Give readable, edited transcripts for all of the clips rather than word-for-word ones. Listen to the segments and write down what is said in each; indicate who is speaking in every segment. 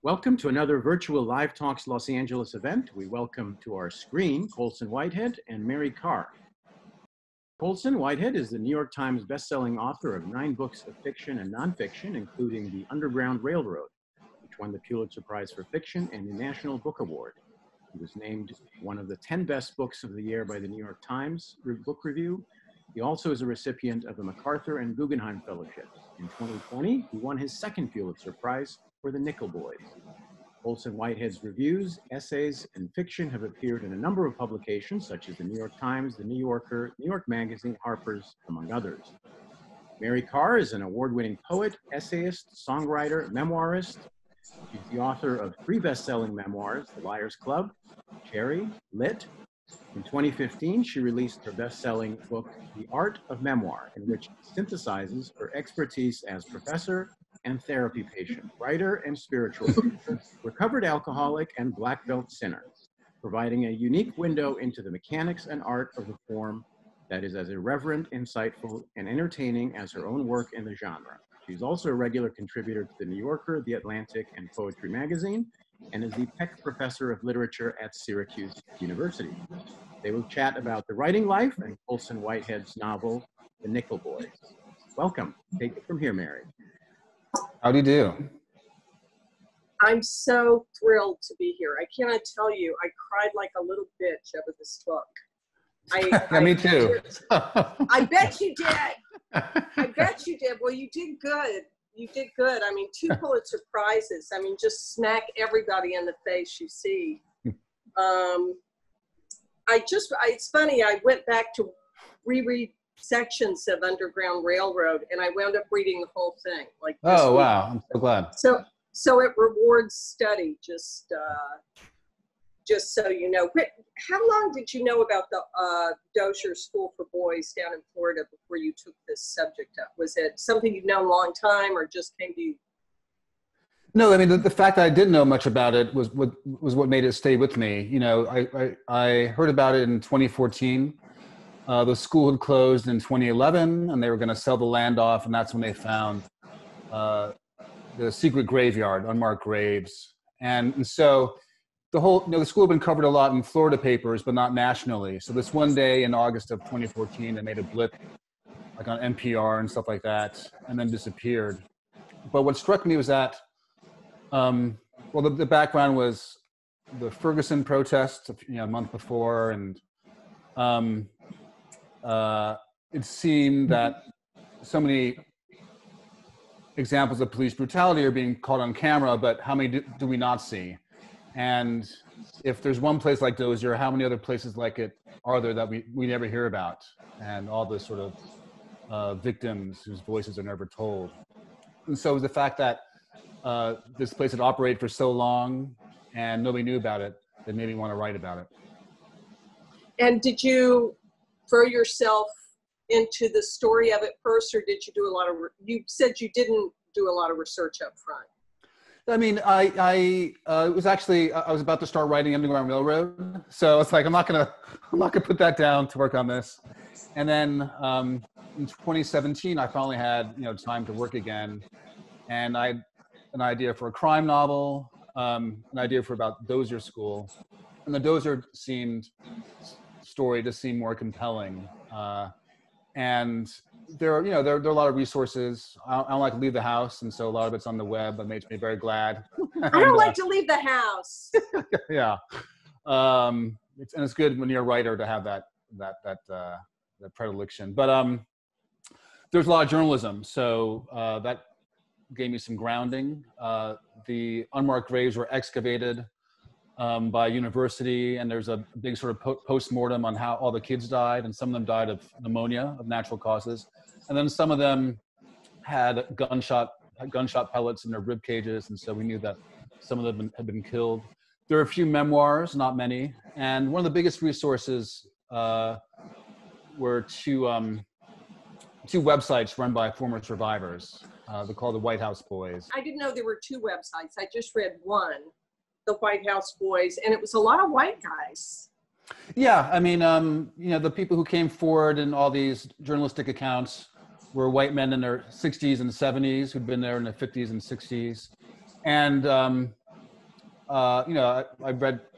Speaker 1: Welcome to another virtual Live Talks Los Angeles event. We welcome to our screen Colson Whitehead and Mary Karr. Colson Whitehead is the New York Times bestselling author of 9 books of fiction and nonfiction, including The Underground Railroad, which won the Pulitzer Prize for Fiction and the National Book Award. He was named one of the 10 best books of the year by the New York Times Book Review. He also is a recipient of the MacArthur and Guggenheim Fellowships. In 2020, he won his second Pulitzer Prize for The Nickel Boys. Colson Whitehead's reviews, essays, and fiction have appeared in a number of publications such as the New York Times, the New Yorker, New York Magazine, Harper's, among others. Mary Karr is an award-winning poet, essayist, songwriter, memoirist. She's the author of 3 best-selling memoirs, The Liars Club, Cherry, Lit. In 2015, she released her best-selling book, The Art of Memoir, in which she synthesizes her expertise as professor and therapy patient, writer and spiritual teacher, recovered alcoholic, and black belt sinner, providing a unique window into the mechanics and art of the form that is as irreverent, insightful, and entertaining as her own work in the genre. She's also a regular contributor to The New Yorker, The Atlantic, and Poetry Magazine, and is the Peck Professor of Literature at Syracuse University. They will chat about the writing life and Colson Whitehead's novel, The Nickel Boys. Welcome. Take it from here, Mary.
Speaker 2: How do you do?
Speaker 3: I'm so thrilled to be here. I cannot tell you, I cried like a little bitch over this book.
Speaker 2: Yeah, me too.
Speaker 3: I bet you did. I bet you did. Well, you did good. You did good. I mean, 2 Pulitzer Prizes. I mean, just smack everybody in the face you see. It's funny, I went back to reread sections of Underground Railroad, and I wound up reading the whole thing. Like,
Speaker 2: oh, wow. I'm so glad.
Speaker 3: So it rewards study, just so you know. How long did you know about the Dozier School for Boys down in Florida before you took this subject up? Was it something you'd known a long time, or just came to you?
Speaker 2: No, I mean, the fact that I didn't know much about it was what made it stay with me. You know, I heard about it in 2014. The school had closed in 2011, and they were going to sell the land off, and that's when they found the secret graveyard, Unmarked Graves. And so the whole, the school had been covered a lot in Florida papers, but not nationally. So this one day in August of 2014, they made a blip, like on NPR and stuff like that, and then disappeared. But what struck me was that, the background was the Ferguson Protests, a month before, and it seemed that so many examples of police brutality are being caught on camera, but how many do we not see? And if there's one place like Dozier, how many other places like it are there that we never hear about? And all the sort of victims whose voices are never told. And so the fact that this place had operated for so long and nobody knew about it, that made me want to write about it.
Speaker 3: And did you throw yourself into the story of it first, or did you do a lot of, you said you didn't do a lot of research up front?
Speaker 2: I mean, it was actually, I was about to start writing Underground Railroad. So it's like, I'm not gonna put that down to work on this. And then in 2017, I finally had, time to work again. And I had an idea for a crime novel, an idea for about Dozier School. And the Dozier story just seemed more compelling. And there are a lot of resources. I don't like to leave the house, and so a lot of it's on the web. That makes me very glad.
Speaker 3: I don't like to leave the house.
Speaker 2: Yeah, it's good when you're a writer to have that predilection. But there's a lot of journalism, so that gave me some grounding. The Unmarked Graves were excavated by a university, and there's a big sort of post-mortem on how all the kids died, and some of them died of pneumonia, of natural causes. And then some of them had gunshot pellets in their rib cages, and so we knew that some of them had been killed. There are a few memoirs, not many, and one of the biggest resources were two websites run by former survivors. They're called the White House Boys.
Speaker 3: I didn't know there were 2 websites. I just read one, the White House Boys, and it was a lot of white guys.
Speaker 2: Yeah, I mean, the people who came forward in all these journalistic accounts were white men in their 60s and 70s who'd been there in the 50s and 60s. And you know,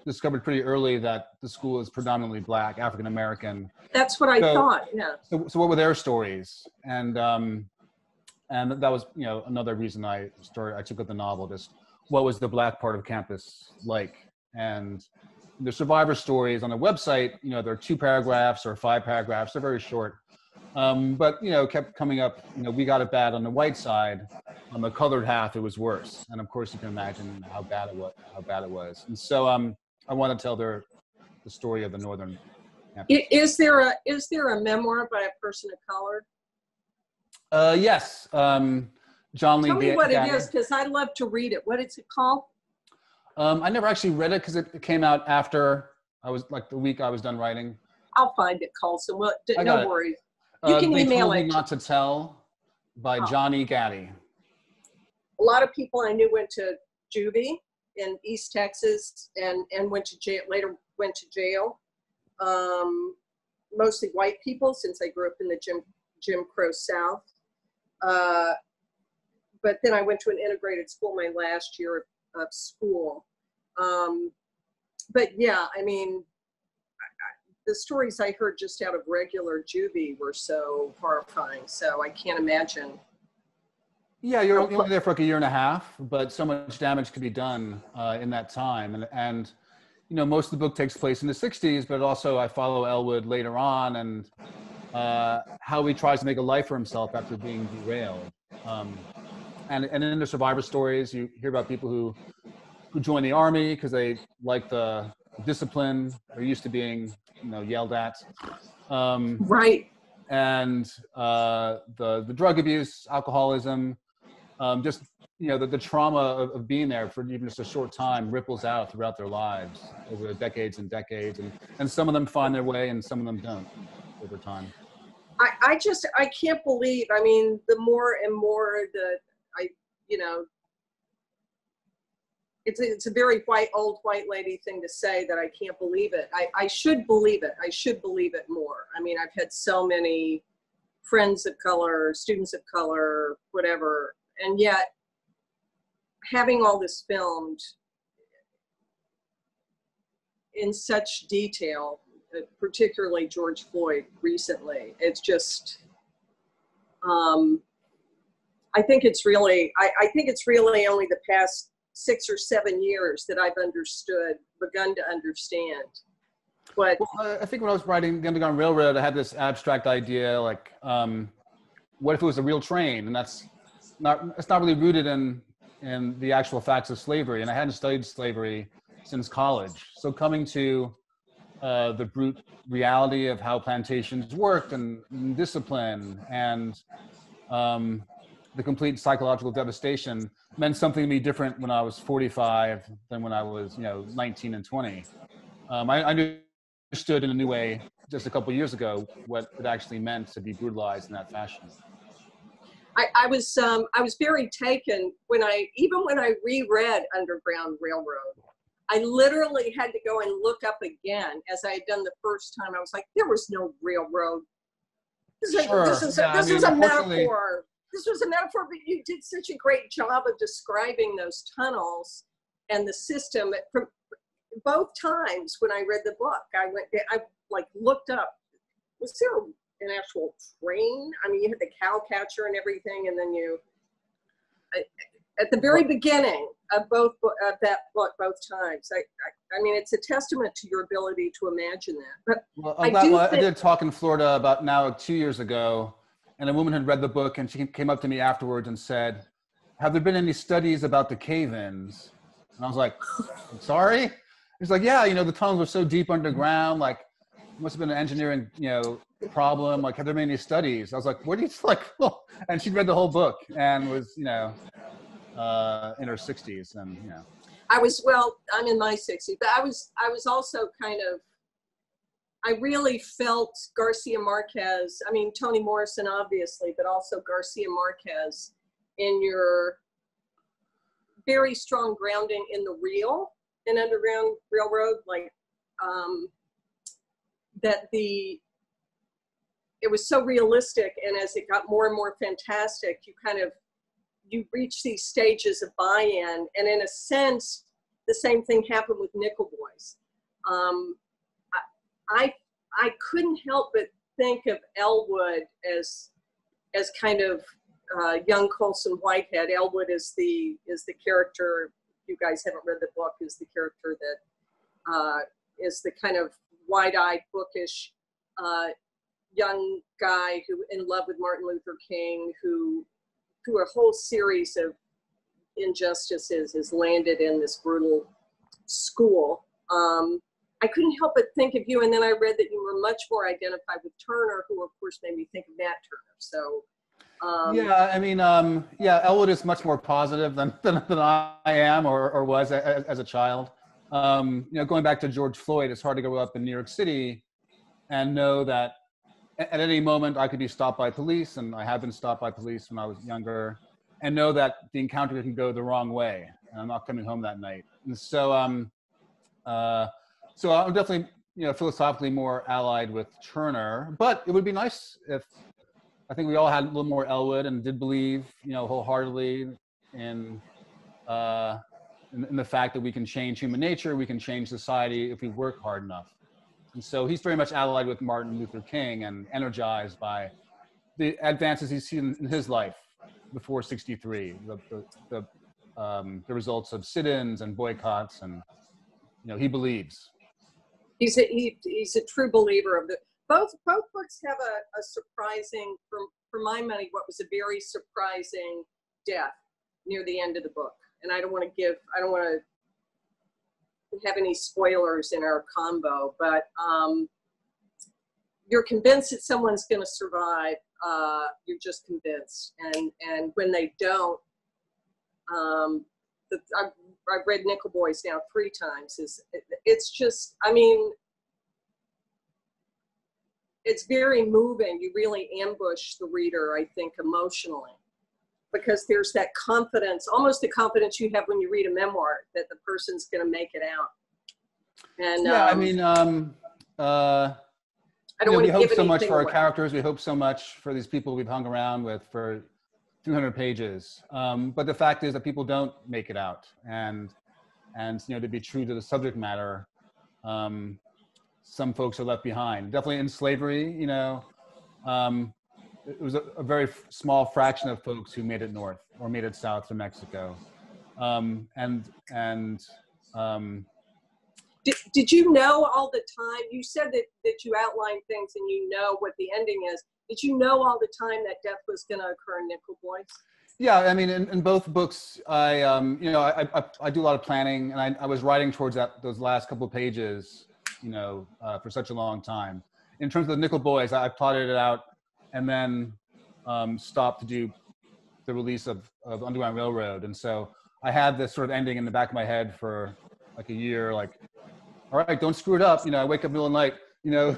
Speaker 2: discovered pretty early that the school is predominantly Black, African American.
Speaker 3: That's what I thought. Yeah.
Speaker 2: So what were their stories? And that was, you know, another reason I took up the novel. Just what was the Black part of campus like? And the survivor stories on the website, you know, there are 2 paragraphs or 5 paragraphs. They're very short. But, you know, kept coming up, you know, we got it bad on the white side. On the colored half, it was worse. And of course, you can imagine how bad it was. And so I want to tell the story of the Northern campus.
Speaker 3: Is there a memoir by a person of color?
Speaker 2: Yes. John Lee.
Speaker 3: Tell me what it is, because I love to read it. What is it called?
Speaker 2: I never actually read it because it came out after the week I was done writing.
Speaker 3: I'll find it, Colson. Well, no worries. You can
Speaker 2: They
Speaker 3: email
Speaker 2: Told
Speaker 3: it.
Speaker 2: Me Not to Tell by John E. Gaddy.
Speaker 3: A lot of people I knew went to juvie in East Texas and went to jail. Later went to jail. Mostly white people, since I grew up in the Jim Crow South. But then I went to an integrated school my last year of school. But yeah, I mean, the stories I heard just out of regular juvie were so horrifying. So I can't imagine.
Speaker 2: Yeah, you're only there for like a year and a half, but so much damage could be done in that time. And you know, most of the book takes place in the 60s, but also I follow Elwood later on and how he tries to make a life for himself after being derailed. And in the survivor stories, you hear about people who join the army because they like the discipline. They're used to being, you know, yelled at.
Speaker 3: Right.
Speaker 2: And the drug abuse, alcoholism, just, you know, the trauma of being there for even just a short time ripples out throughout their lives over decades and decades. And some of them find their way and some of them don't over time.
Speaker 3: I can't believe, I mean, the more and more that you know, it's a very old white lady thing to say that I can't believe it. I should believe it. I should believe it more. I mean, I've had so many friends of color, students of color, whatever, and yet having all this filmed in such detail, particularly George Floyd recently, it's just, I think it's really only the past 6 or 7 years that I've begun to understand. But
Speaker 2: well, I think when I was writing The Underground Railroad, I had this abstract idea, like, what if it was a real train? And it's not really rooted in the actual facts of slavery. And I hadn't studied slavery since college. So coming to the brute reality of how plantations worked and discipline and the complete psychological devastation meant something to me different when I was 45 than when I was, 19 and 20. I understood in a new way just a couple of years ago what it actually meant to be brutalized in that fashion.
Speaker 3: I was very taken when I reread Underground Railroad. I literally had to go and look up again, as I had done the first time. I was like, there was no railroad. This is a metaphor. This was a metaphor, but you did such a great job of describing those tunnels and the system. From both times when I read the book, I looked up, was there an actual train? I mean, you had the cow catcher and everything, and then at the very beginning of that book, both times. I mean, it's a testament to your ability to imagine that. But
Speaker 2: I did a talk in Florida about now 2 years ago, and a woman had read the book, and she came up to me afterwards and said, "Have there been any studies about the cave-ins?" And I was like, "I'm sorry?" He's like, "Yeah, the tunnels were so deep underground, like, it must have been an engineering, problem. Like, have there been any studies?" I was like, "What do you like?" Well, and she'd read the whole book and was, in her 60s, and
Speaker 3: I'm in my 60s, but I was also I really felt Garcia Marquez, I mean, Toni Morrison, obviously, but also Garcia Marquez in your very strong grounding in the real in Underground Railroad, like, it was so realistic, and as it got more and more fantastic, you reach these stages of buy-in, and in a sense, the same thing happened with Nickel Boys. I couldn't help but think of Elwood as kind of young Colson Whitehead. Elwood is the character. If you guys haven't read the book, is the character that is the kind of wide-eyed, bookish young guy who in love with Martin Luther King, who through a whole series of injustices has landed in this brutal school. I couldn't help but think of you, and then I read that you were much more identified with Turner, who of course made me think of Nat Turner. So
Speaker 2: yeah, I mean, yeah, Elwood is much more positive than I am or was as a child. You know, going back to George Floyd, it's hard to grow up in New York City and know that at any moment I could be stopped by police, and I have been stopped by police when I was younger, and know that the encounter can go the wrong way, and I'm not coming home that night. And so, so I'm definitely, you know, philosophically more allied with Turner, but it would be nice if, I think we all had a little more Elwood and did believe, you know, wholeheartedly in the fact that we can change human nature, we can change society if we work hard enough. And so he's very much allied with Martin Luther King and energized by the advances he's seen in his life before '63, the results of sit-ins and boycotts, and you know, he believes.
Speaker 3: he's a true believer of the. Both books have a surprising, for my money, what was a very surprising death near the end of the book. And I don't want to have any spoilers in our combo, but you're convinced that someone's going to survive. You're just convinced, and when they don't, I've read Nickel Boys now 3 times. It's just, I mean, it's very moving. You really ambush the reader, I think, emotionally, because there's that confidence, almost the confidence you have when you read a memoir that the person's going to make it out. And
Speaker 2: yeah, I mean,
Speaker 3: I don't want
Speaker 2: we
Speaker 3: to
Speaker 2: hope
Speaker 3: give
Speaker 2: so much for
Speaker 3: away.
Speaker 2: our characters. We hope so much for these people we've hung around with for 300 pages. But the fact is that people don't make it out, and you know, to be true to the subject matter, some folks are left behind. Definitely in slavery, you know, it was a very small fraction of folks who made it north or made it south to Mexico.
Speaker 3: Did you know all the time? You said that you outlined things and you know what the ending is. Did you know all the time that death was going to occur in Nickel Boys?
Speaker 2: Yeah, I mean, in both books, you know, I do a lot of planning, and I was writing towards those last couple of pages, you know, for such a long time. In terms of the Nickel Boys, I plotted it out and then stopped to do the release of Underground Railroad. And so I had this sort of ending in the back of my head for like a year, like, all right, don't screw it up. You know, I wake up in the middle of the night, you know,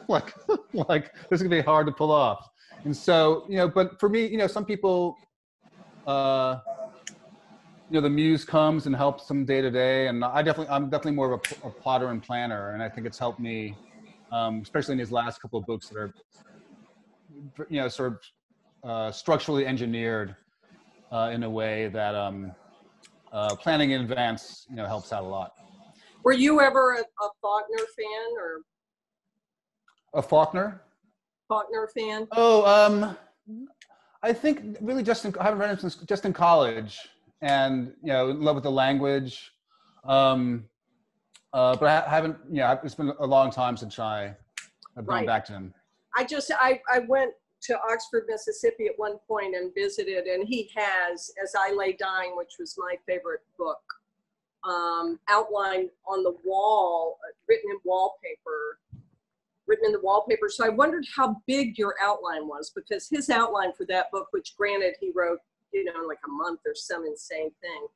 Speaker 2: like this is gonna be hard to pull off. And so, you know, but for me, you know, some people, you know, the muse comes and helps them day to day, and I'm definitely more of a plotter and planner, and I think it's helped me, especially in these last couple of books that are, you know, sort of structurally engineered in a way that planning in advance, you know, helps out a lot.
Speaker 3: Were you ever a Faulkner fan or?
Speaker 2: A Faulkner?
Speaker 3: Faulkner fan?
Speaker 2: Oh, I think really I haven't read him since just in college, and you know, in love with the language. But I haven't. Yeah, it's been a long time since I've gone back to him.
Speaker 3: I went to Oxford, Mississippi at one point and visited, and he has As I Lay Dying, which was my favorite book, outlined on the wall, written in the wallpaper. So I wondered how big your outline was, because his outline for that book, which granted he wrote, you know, in like a month or some insane thing.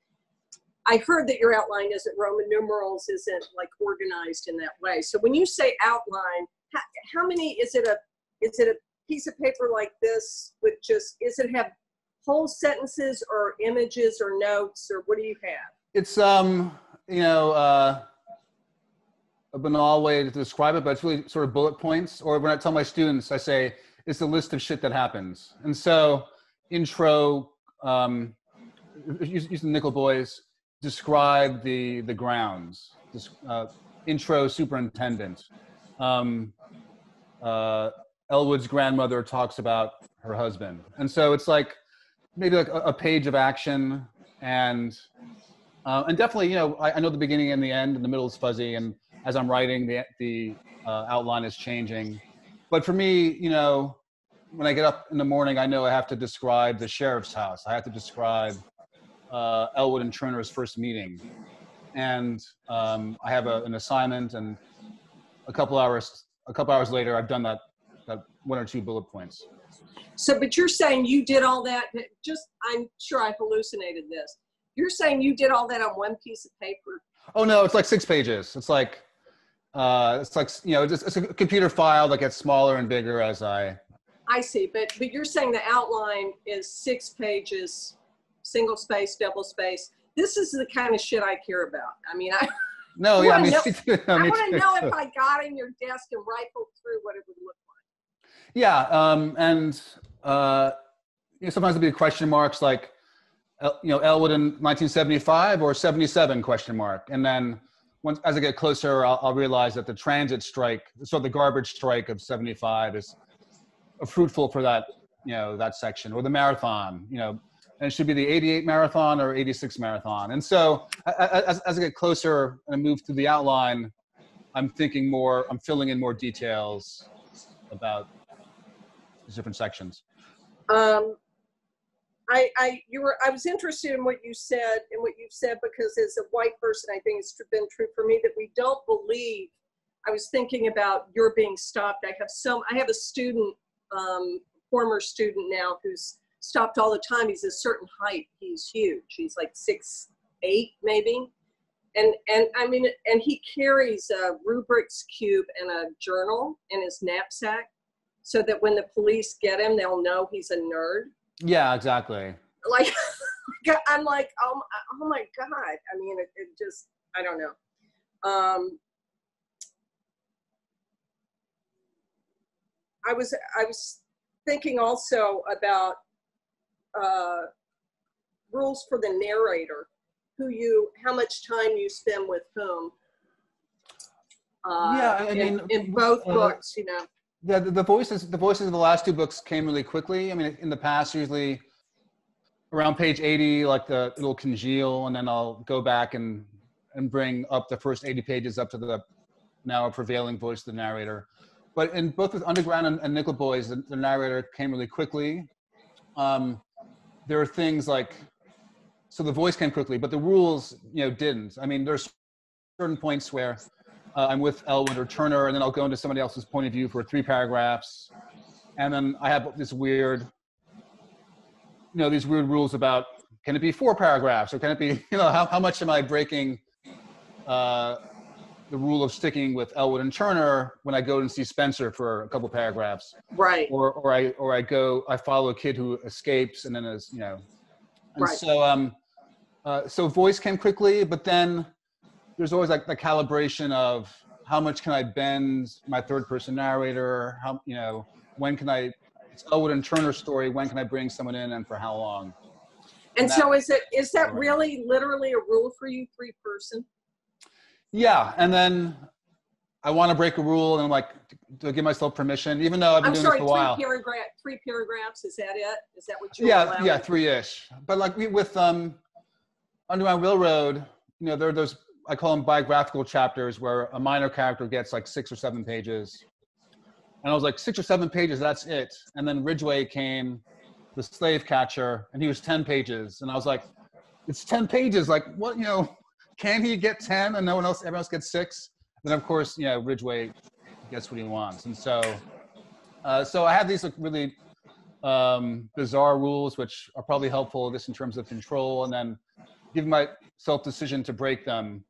Speaker 3: I heard that your outline isn't Roman numerals, isn't like organized in that way. So when you say outline, how many, is it a piece of paper like this with just, does it have whole sentences or images or notes, or what do you have?
Speaker 2: It's, you know, a banal way to describe it, but it's really sort of bullet points. Or when I tell my students, I say, it's a list of shit that happens. And so intro, using Nickel Boys, describe the grounds. Intro superintendent. Elwood's grandmother talks about her husband, and so it's like maybe like a page of action, and definitely, you know, I know the beginning and the end, and the middle is fuzzy, and as I'm writing, the outline is changing. But for me, you know, when I get up in the morning, I know I have to describe the sheriff's house. I have to describe Elwood and Turner's first meeting, and I have an assignment, and a couple hours later, I've done that one or two bullet points.
Speaker 3: So, but you're saying you did all that, I'm sure I hallucinated this. You're saying you did all that on one piece of paper?
Speaker 2: Oh no, it's like 6 pages. It's like, you know, it's a computer file that gets smaller and bigger as I
Speaker 3: see, but you're saying the outline is 6 pages, single space, double space. This is the kind of shit I care about. I mean, I want to know if I got in your desk and rifled through what it would look like.
Speaker 2: Yeah, and you know, sometimes there'll be question marks like, you know, Elwood in 1975 or 77 question mark, and then as I get closer, I'll realize that the transit strike, so the garbage strike of 75 is fruitful for that, you know, that section, or the marathon, you know, and it should be the 88 marathon or 86 marathon. And so as I get closer and I move through the outline, I'm filling in more details about these different sections.
Speaker 3: I was interested in what you said because as a white person, I think it's been true for me that we don't believe. I was thinking about your being stopped. I have a student, former student now, who's stopped all the time. He's a certain height. He's huge. He's like 6'8" maybe. And I mean, and he carries a Rubik's Cube and a journal in his knapsack so that when the police get him, they'll know he's a nerd.
Speaker 2: Yeah, exactly.
Speaker 3: Like, I'm like, oh my God. I mean, it just, I don't know. I was thinking also about rules for the narrator, how much time you spend with whom.
Speaker 2: Yeah, I mean,
Speaker 3: in both books, you know.
Speaker 2: Yeah, the voices of the last 2 books came really quickly. I mean, in the past, usually around page 80, like it'll congeal, and then I'll go back and bring up the first 80 pages up to the now prevailing voice of the narrator. But in both with Underground and Nickel Boys, the narrator came really quickly. There are things like, so the voice came quickly, but the rules, you know, didn't. I mean, there's certain points where I'm with Elwood or Turner, and then I'll go into somebody else's point of view for 3 paragraphs. And then I have these weird rules about, can it be 4 paragraphs, or can it be, you know, how much am I breaking the rule of sticking with Elwood and Turner when I go and see Spencer for a couple paragraphs.
Speaker 3: Right.
Speaker 2: Or I follow a kid who escapes, and then is, you know. And
Speaker 3: right.
Speaker 2: So voice came quickly, but then there's always like the calibration of how much can I bend my third person narrator? How, you know, when can it's Elwood and Turner's story, when can I bring someone in and for how long?
Speaker 3: And so is that really literally a rule for you, 3-person?
Speaker 2: Yeah, and then I want to break a rule, and I'm like, do I give myself permission? Even though I've been doing this for a while.
Speaker 3: 3 paragraphs, is that it? Is that what you
Speaker 2: allow? Yeah, 3-ish. But like with Underground Railroad, you know, there are those, I call them biographical chapters, where a minor character gets like 6 or 7 pages. And I was like, 6 or 7 pages, that's it. And then Ridgway came, the slave catcher, and he was 10 pages. And I was like, it's 10 pages. Like, what, you know, can he get 10 and everyone else gets 6? Then of course, you know, Ridgway gets what he wants. And so, so I have these like really bizarre rules, which are probably helpful just in terms of control, and then give myself decision to break them.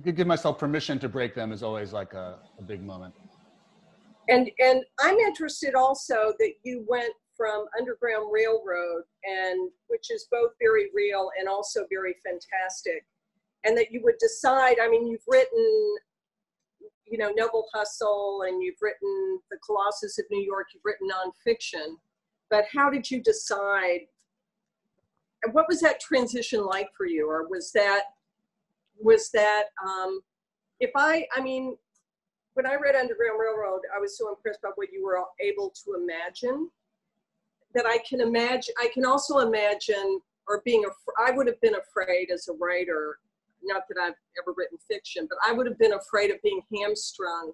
Speaker 2: Give myself permission to break them is always like a big moment.
Speaker 3: And I'm interested also that you went from Underground Railroad, and which is both very real and also very fantastic, and that you would decide, I mean, you've written, you know, Noble Hustle, and you've written The Colossus of New York, you've written nonfiction, but how did you decide what was that transition like for you? Or was that, I mean, when I read Underground Railroad, I was so impressed by what you were able to imagine, that I can also imagine, or I would have been afraid as a writer, not that I've ever written fiction, but I would have been afraid of being hamstrung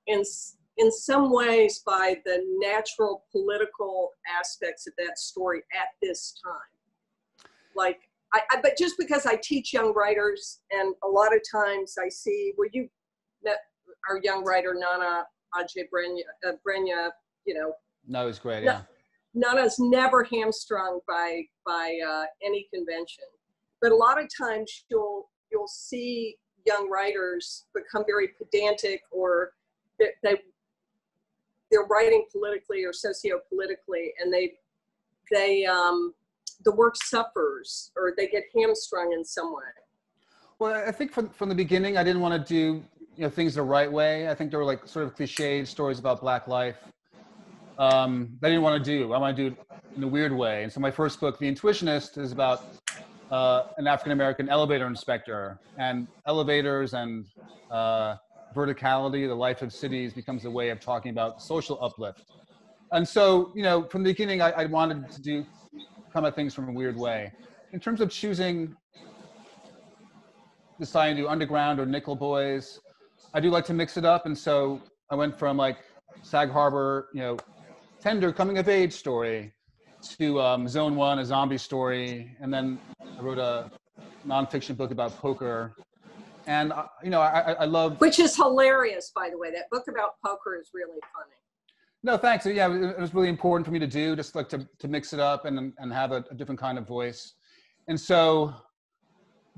Speaker 3: in some ways by the natural political aspects of that story at this time. Like, but just because I teach young writers, and a lot of times I see, well, you met our young writer, Nana Ajay Brenya, you know.
Speaker 2: No, it was great, yeah.
Speaker 3: Nana's never hamstrung by any convention. But a lot of times you'll see young writers become very pedantic, or they're writing politically or socio-politically, and the work suffers, or they get hamstrung in some way.
Speaker 2: Well, I think from the beginning, I didn't want to do, you know, things the right way. I think there were like sort of cliched stories about Black life that I didn't want to do. I want to do it in a weird way. And so my first book, The Intuitionist, is about an African-American elevator inspector, and elevators and verticality, the life of cities, becomes a way of talking about social uplift. And so, you know, from the beginning, I wanted to come at things from a weird way. In terms of deciding to do underground or nickel boys, I do like to mix it up. And so I went from like Sag Harbor, you know, tender coming of age story, to Zone 1, a zombie story. And then I wrote a nonfiction book about poker. And, you know, I love...
Speaker 3: Which is hilarious, by the way. That book about poker is really funny.
Speaker 2: No, thanks. Yeah, it was really important for me to do, just like to mix it up and have a different kind of voice. And so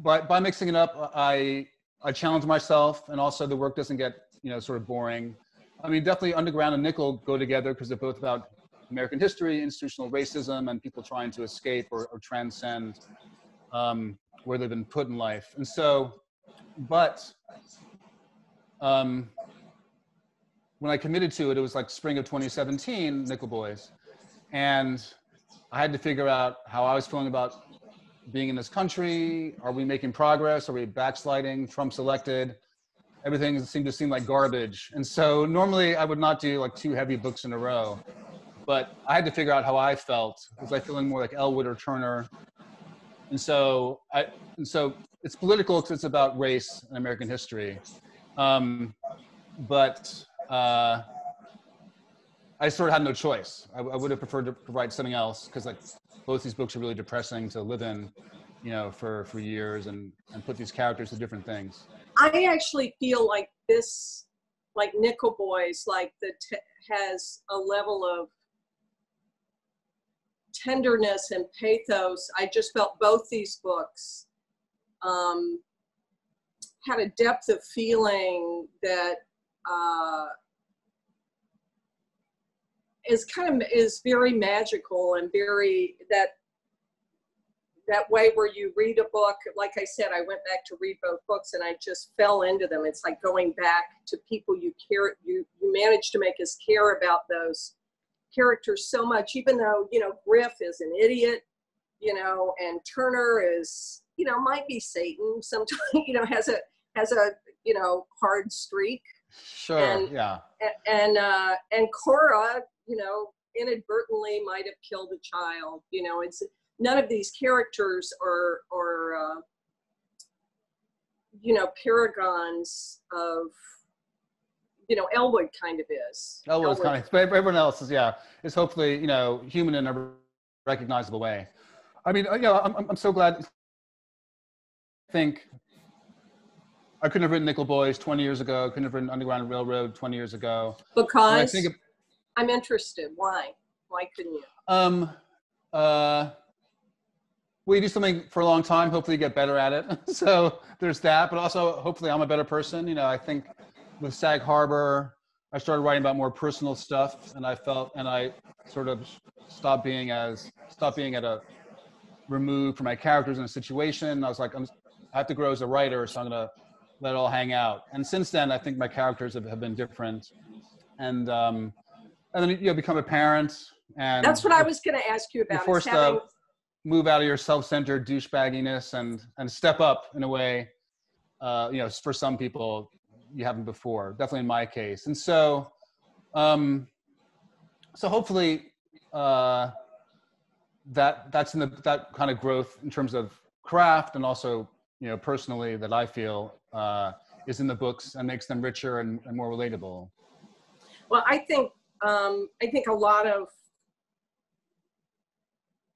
Speaker 2: by mixing it up, I challenge myself, and also the work doesn't get, you know, sort of boring. I mean, definitely underground and nickel go together because they're both about American history, institutional racism, and people trying to escape or transcend where they've been put in life. And so, but when I committed to it, it was like spring of 2017, Nickel Boys. And I had to figure out how I was feeling about being in this country. Are we making progress? Are we backsliding? Trump's elected. Everything seemed to seem like garbage. And so normally I would not do like 2 heavy books in a row, but I had to figure out how I felt. Was I feeling more like Elwood or Turner? And so it's political because it's about race and American history. But I sort of had no choice. I would have preferred to write something else, because like both these books are really depressing to live in, you know, for years, and put these characters to different things.
Speaker 3: I actually feel like this, like Nickel Boys, like has a level of tenderness and pathos. I just felt both these books had a depth of feeling that is very magical, and very that way where you read a book. Like I said, I went back to read both books, and I just fell into them. It's like going back to people you managed to make us care about those characters so much, even though, you know, Griff is an idiot, you know, and Turner is, you know, might be Satan sometimes, you know, has a you know, hard streak.
Speaker 2: Sure.
Speaker 3: And,
Speaker 2: yeah.
Speaker 3: And Cora, you know, inadvertently might have killed a child. You know, it's none of these characters are you know, paragons of, you know, Elwood kind of is.
Speaker 2: Elwood's kind of, but everyone else is, yeah, is hopefully, you know, human in a recognizable way. I mean, you know, I'm so glad. I think I couldn't have written Nickel Boys 20 years ago. I couldn't have written Underground Railroad 20 years ago.
Speaker 3: Because I'm interested. Why? Why couldn't you?
Speaker 2: Well, you do something for a long time, hopefully you get better at it. So there's that, but also hopefully I'm a better person. You know, I think with Sag Harbor, I started writing about more personal stuff, and I sort of stopped being at a remove from my characters in a situation. I was like, I have to grow as a writer, so I'm gonna let it all hang out. And since then, I think my characters have been different. And then, you know, become a parent, And
Speaker 3: that's what I was going to ask you
Speaker 2: you're
Speaker 3: about.
Speaker 2: forced to move out of your self-centered douchebagginess and step up in a way, you know, for some people you haven't before, definitely in my case. And so, so hopefully that's in that kind of growth in terms of craft and also, you know, personally that I feel is in the books and makes them richer and more relatable.
Speaker 3: Well, I think a lot of,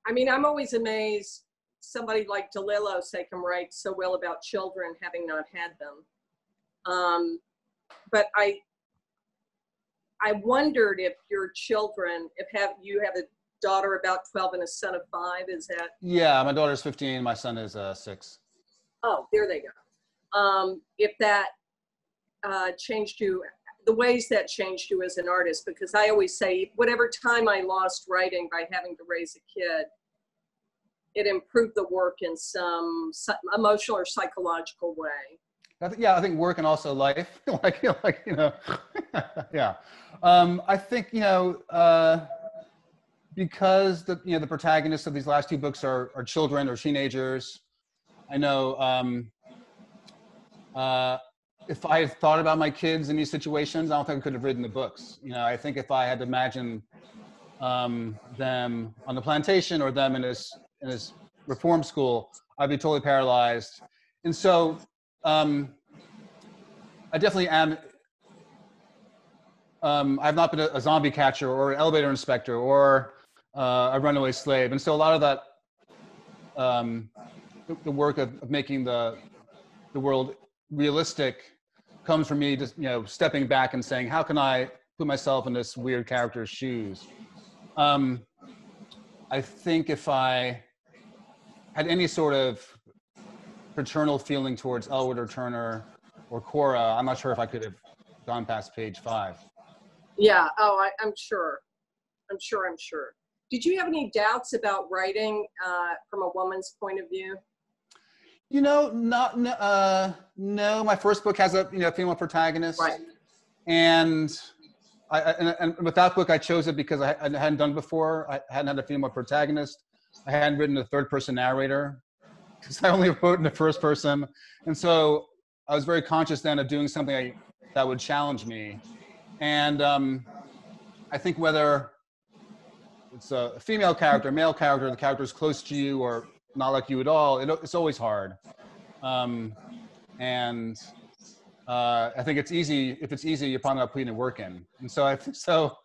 Speaker 3: I mean, I'm always amazed somebody like DeLillo can write so well about children having not had them. But I wondered if your children, you have a daughter about 12 and a son of 5, is that?
Speaker 2: Yeah, my daughter's 15, my son is 6.
Speaker 3: Oh, there they go. If that changed you, the ways that changed you as an artist, because I always say whatever time I lost writing by having to raise a kid, it improved the work in some emotional or psychological way.
Speaker 2: Yeah, I think work and also life, like you know, yeah. I think, you know, because the protagonists of these last 2 books are children or teenagers. I know if I had thought about my kids in these situations, I don't think I could have written the books. You know, I think if I had imagined them on the plantation or them in his reform school, I'd be totally paralyzed. And so I definitely am. I've not been a zombie catcher or an elevator inspector or a runaway slave. And so a lot of that, the work of making the world realistic comes from me just, you know, stepping back and saying, how can I put myself in this weird character's shoes? I think if I had any sort of paternal feeling towards Elwood or Turner or Cora, I'm not sure if I could have gone past page 5.
Speaker 3: Yeah, oh, I'm sure. Did you have any doubts about writing from a woman's point of view?
Speaker 2: You know, no. My first book has a female protagonist,
Speaker 3: right?
Speaker 2: And and with that book, I chose it because I hadn't done it before. I hadn't had a female protagonist. I hadn't written a third-person narrator because I only wrote in the first person, and so I was very conscious then of doing something that would challenge me. And I think whether it's a female character, male character, the character is close to you or not like you at all, it's always hard. And I think it's easy. If it's easy, you're probably not putting the work in. And so I think so,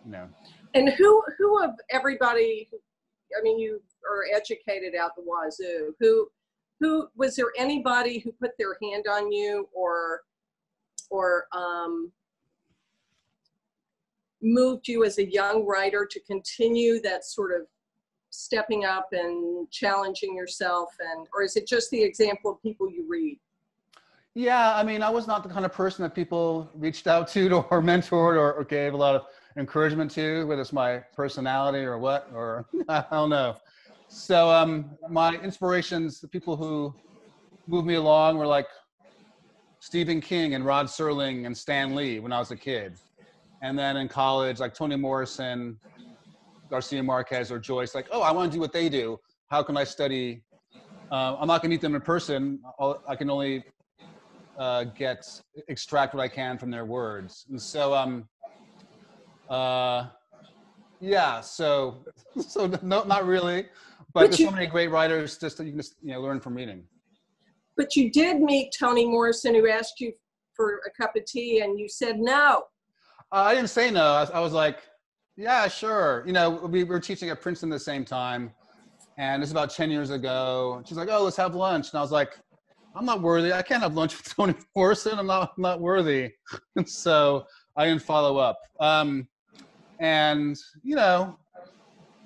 Speaker 2: you know.
Speaker 3: And who of everybody, I mean, you are educated out the wazoo, who was there anybody who put their hand on you or moved you as a young writer to continue that sort of stepping up and challenging yourself, or is it just the example of people you read?
Speaker 2: Yeah, I mean, I was not the kind of person that people reached out to or mentored or gave a lot of encouragement to, whether it's my personality or what, or I don't know. So my inspirations, the people who moved me along were like Stephen King and Rod Serling and Stan Lee when I was a kid. And then in college, like Toni Morrison, Garcia Marquez, or Joyce, like, oh, I want to do what they do. How can I study? I'm not going to meet them in person. I can only extract what I can from their words. And so, yeah, so no, not really. But there's so many great writers just that you can just, learn from reading.
Speaker 3: But you did meet Toni Morrison, who asked you for a cup of tea, and you said no.
Speaker 2: I didn't say no. I was like, yeah, sure. We were teaching at Princeton at the same time, and this is about 10 years ago. She's like, oh, let's have lunch. And I was like, I'm not worthy. I can't have lunch with Toni Morrison. I'm not worthy. And so I didn't follow up. And,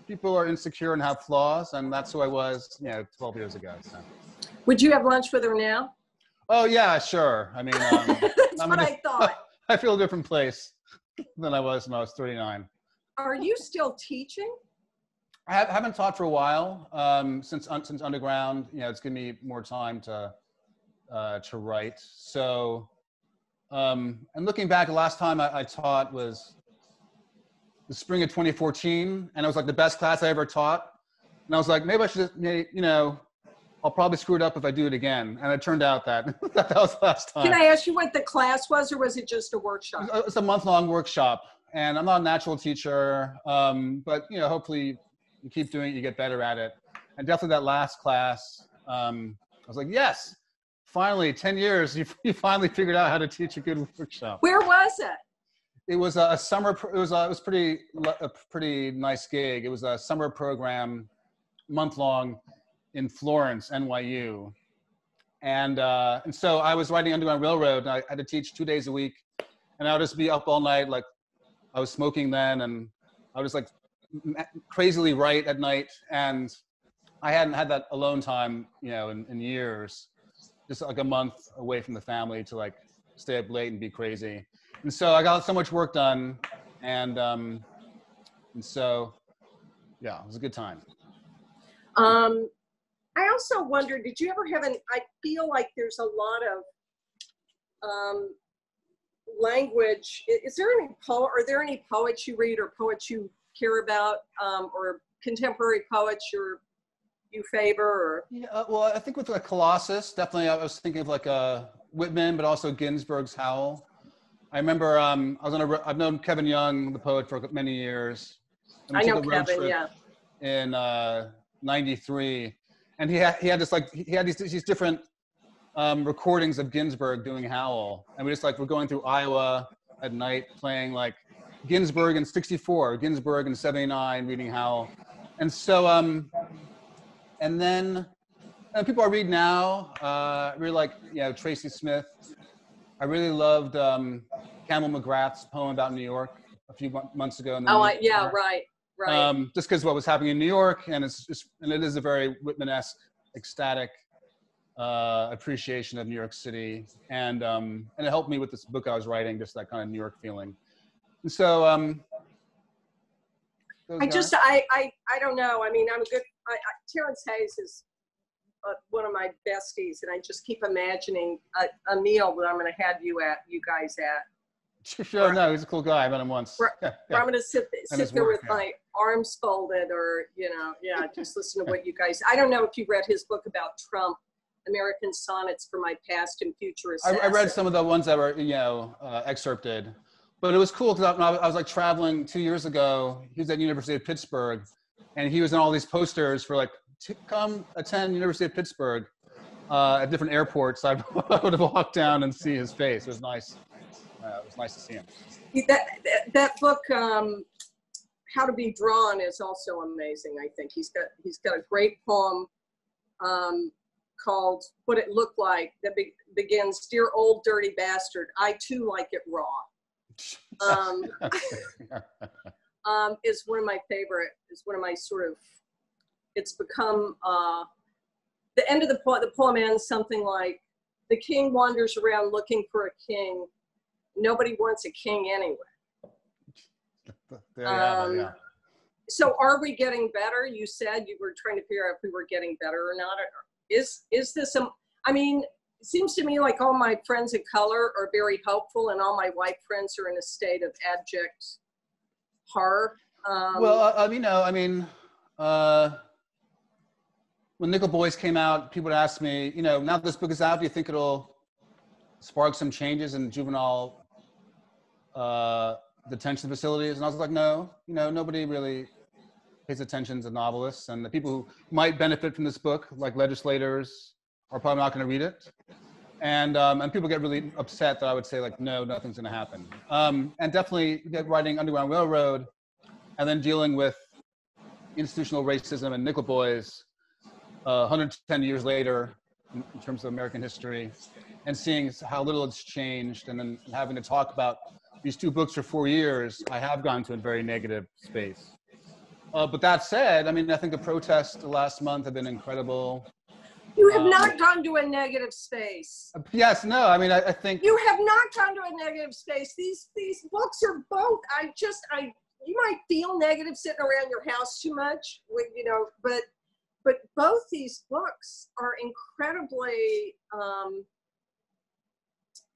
Speaker 2: people are insecure and have flaws, and that's who I was, 12 years ago. So.
Speaker 3: Would you have lunch with her now?
Speaker 2: Oh, yeah, sure. I mean,
Speaker 3: that's what I thought.
Speaker 2: I feel a different place than I was when I was 39.
Speaker 3: Are you still teaching?
Speaker 2: I haven't taught for a while. Since underground, it's given me more time to write. So, and looking back, the last time I taught was the spring of 2014, and it was like the best class I ever taught. And I was like, maybe I should, I'll probably screw it up if I do it again. And it turned out that that was the last time.
Speaker 3: Can I ask you what the class was, or was it just a workshop?
Speaker 2: It's a month-long workshop, and I'm not a natural teacher, but hopefully you keep doing it, you get better at it. And definitely that last class, I was like, yes, finally, 10 years, you finally figured out how to teach a good workshop.
Speaker 3: Where was it?
Speaker 2: It was a summer. It was a pretty nice gig. It was a summer program, month-long, in Florence, NYU. And so I was riding Underground Railroad, and I had to teach 2 days a week. And I would just be up all night, like I was smoking then, and I would just like crazily write at night. And I hadn't had that alone time, in years, just like a month away from the family to like stay up late and be crazy. And so I got so much work done, and so, yeah, it was a good time.
Speaker 3: I also wonder, did you ever have I feel like there's a lot of language. Are there any poets you read or poets you care about, or contemporary poets you favor? Or?
Speaker 2: Yeah, well, I think with like Colossus, definitely I was thinking of like Whitman, but also Ginsberg's Howl. I remember I've known Kevin Young, the poet, for many years.
Speaker 3: I know Kevin, yeah.
Speaker 2: In '93. And he had these different recordings of Ginsberg doing Howl, and we just like were going through Iowa at night playing like Ginsberg in '64, Ginsberg in '79, reading Howl, and so and then people I read now, I really like Tracy Smith. I really loved Camel McGrath's poem about New York a few months ago.
Speaker 3: Right.
Speaker 2: Just because what was happening in New York, and it is a very Whitman-esque, ecstatic appreciation of New York City, and it helped me with this book I was writing, just that kind of New York feeling. And so,
Speaker 3: I don't know. I mean, Terrence Hayes is one of my besties, and I just keep imagining a meal that I'm going to have you guys at.
Speaker 2: Sure, no, he's a cool guy. I met him once.
Speaker 3: Where I'm going to sit there with my arms folded, or just listen to what you guys. I don't know if you read his book about Trump, American Sonnets for My Past and Future Assassin.
Speaker 2: I read some of the ones that were excerpted, but it was cool because I was like traveling 2 years ago. He was at University of Pittsburgh, and he was in all these posters for like come attend University of Pittsburgh at different airports. I would have walked down and see his face. It was nice. It was nice to see him.
Speaker 3: That book, How to Be Drawn, is also amazing. I think he's got a great poem called "What It Looked Like" that begins, "Dear old dirty bastard, I too like it raw." Is one of my favorite. Is one of my sort of. It's become the end of the poem. The poem ends something like, "The king wanders around looking for a king. Nobody wants a king anyway." So are we getting better? You said you were trying to figure out if we were getting better or not. Is this I mean, it seems to me like all my friends of color are very hopeful, and all my white friends are in a state of abject horror.
Speaker 2: When Nickel Boys came out, people would ask me, now that this book is out, do you think it'll spark some changes in juvenile detention facilities? And I was like, no, nobody really pays attention to novelists, and the people who might benefit from this book, like legislators, are probably not going to read it. And people get really upset that I would say like, no, nothing's going to happen. And definitely writing Underground Railroad, and then dealing with institutional racism and Nickel Boys 110 years later in terms of American history, and seeing how little it's changed, and then having to talk about these two books for 4 years, I have gone to a very negative space. But that said, I think the protests last month have been incredible.
Speaker 3: You have not gone to a negative space.
Speaker 2: Yes, no, I think.
Speaker 3: You have not gone to a negative space. These books are both, you might feel negative sitting around your house too much, but both these books are incredibly,